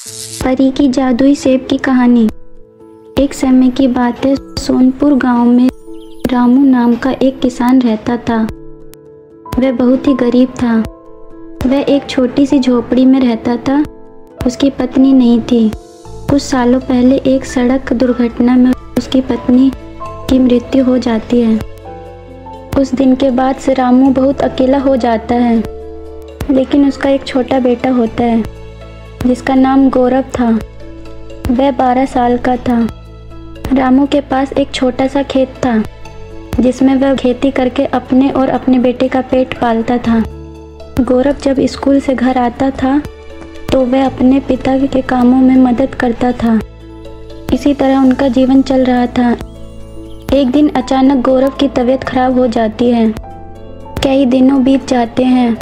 परी की जादुई सेब की कहानी। एक समय की बात है, सोनपुर गांव में रामू नाम का एक किसान रहता था। वह बहुत ही गरीब था। वह एक छोटी सी झोपड़ी में रहता था। उसकी पत्नी नहीं थी। कुछ सालों पहले एक सड़क दुर्घटना में उसकी पत्नी की मृत्यु हो जाती है। उस दिन के बाद से रामू बहुत अकेला हो जाता है। लेकिन उसका एक छोटा बेटा होता है जिसका नाम गौरव था। वह 12 साल का था। रामू के पास एक छोटा सा खेत था जिसमें वह खेती करके अपने और अपने बेटे का पेट पालता था। गौरव जब स्कूल से घर आता था तो वह अपने पिता के कामों में मदद करता था। इसी तरह उनका जीवन चल रहा था। एक दिन अचानक गौरव की तबीयत खराब हो जाती है। कई दिनों बीत जाते हैं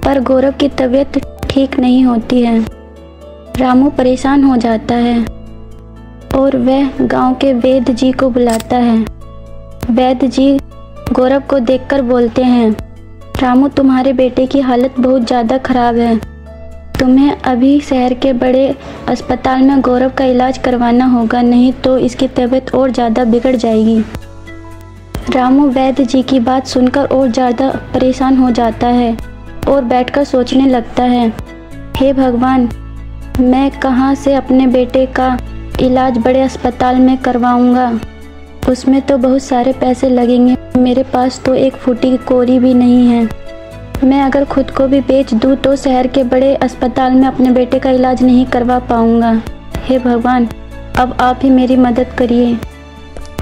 पर गौरव की तबीयत ठीक नहीं होती है। रामू परेशान हो जाता है और वह गांव के वैद्य जी को बुलाता है। वैद्य जी गौरव को देखकर बोलते हैं, रामू तुम्हारे बेटे की हालत बहुत ज़्यादा खराब है। तुम्हें अभी शहर के बड़े अस्पताल में गौरव का इलाज करवाना होगा, नहीं तो इसकी तबीयत और ज़्यादा बिगड़ जाएगी। रामू वैद्य जी की बात सुनकर और ज़्यादा परेशान हो जाता है और बैठकर सोचने लगता है, हे भगवान, मैं कहाँ से अपने बेटे का इलाज बड़े अस्पताल में करवाऊँगा। उसमें तो बहुत सारे पैसे लगेंगे। मेरे पास तो एक फूटी कोरी भी नहीं है। मैं अगर खुद को भी बेच दूँ तो शहर के बड़े अस्पताल में अपने बेटे का इलाज नहीं करवा पाऊँगा। हे भगवान, अब आप ही मेरी मदद करिए।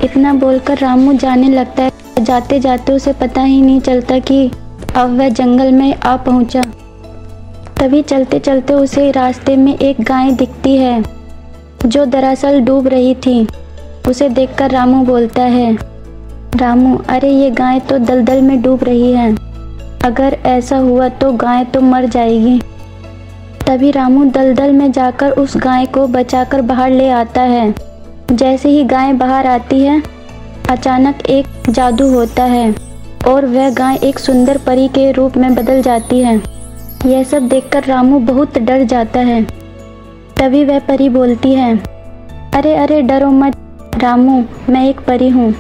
इतना बोलकर रामू जाने लगता है। जाते जाते उसे पता ही नहीं चलता कि अब वह जंगल में आ पहुँचा। तभी चलते चलते उसे रास्ते में एक गाय दिखती है जो दरअसल डूब रही थी। उसे देखकर रामू बोलता है, रामू, अरे ये गाय तो दलदल में डूब रही है। अगर ऐसा हुआ तो गाय तो मर जाएगी। तभी रामू दलदल में जाकर उस गाय को बचाकर बाहर ले आता है। जैसे ही गाय बाहर आती है, अचानक एक जादू होता है और वह गाय एक सुंदर परी के रूप में बदल जाती है। यह सब देखकर रामू बहुत डर जाता है। तभी वह परी बोलती है, अरे अरे डरो मत रामू, मैं एक परी हूँ।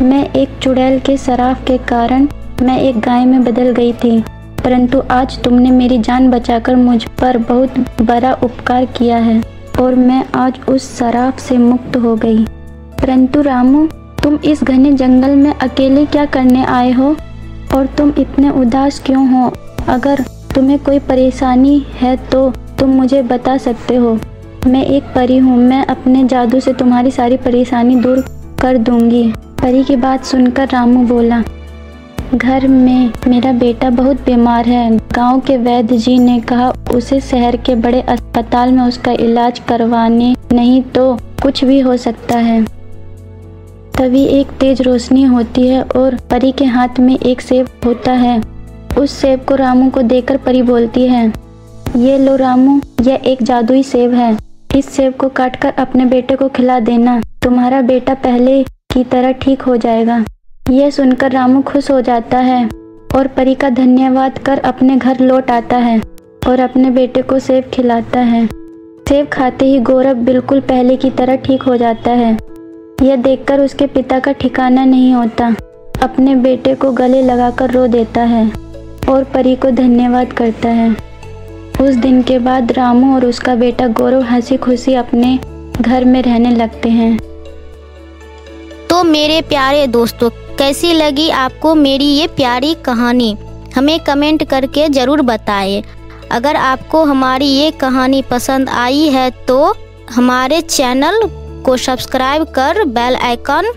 मैं एक चुड़ैल के शराफ के कारण मैं एक गाय में बदल गई थी, परंतु आज तुमने मेरी जान बचाकर मुझ पर बहुत बड़ा उपकार किया है और मैं आज उस शराफ से मुक्त हो गई। परंतु रामू, तुम इस घने जंगल में अकेले क्या करने आए हो और तुम इतने उदास क्यों हो? अगर तुम्हें कोई परेशानी है तो तुम मुझे बता सकते हो। मैं एक परी हूँ। मैं अपने जादू से तुम्हारी सारी परेशानी दूर कर दूंगी। परी की बात सुनकर रामू बोला, घर में मेरा बेटा बहुत बीमार है। गांव के वैद्य जी ने कहा उसे शहर के बड़े अस्पताल में उसका इलाज करवाने, नहीं तो कुछ भी हो सकता है। तभी एक तेज रोशनी होती है और परी के हाथ में एक सेब होता है। उस सेब को रामू को देकर परी बोलती है, ये लो रामू, यह एक जादुई सेब है। इस सेब को काटकर अपने बेटे को खिला देना। तुम्हारा बेटा पहले की तरह ठीक हो जाएगा। यह सुनकर रामू खुश हो जाता है और परी का धन्यवाद कर अपने घर लौट आता है और अपने बेटे को सेब खिलाता है। सेब खाते ही गौरव बिल्कुल पहले की तरह ठीक हो जाता है। यह देखकर उसके पिता का ठिकाना नहीं होता। अपने बेटे को गले लगाकर रो देता है और परी को धन्यवाद करता है। उस दिन के बाद रामू और उसका बेटा गौरव हंसी खुशी अपने घर में रहने लगते हैं। तो मेरे प्यारे दोस्तों, कैसी लगी आपको मेरी ये प्यारी कहानी? हमें कमेंट करके ज़रूर बताएं। अगर आपको हमारी ये कहानी पसंद आई है तो हमारे चैनल को सब्सक्राइब कर बेल आइकन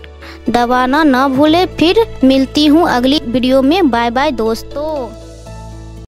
दबाना ना भूलें। फिर मिलती हूँ अगली वीडियो में। बाय बाय दोस्तों।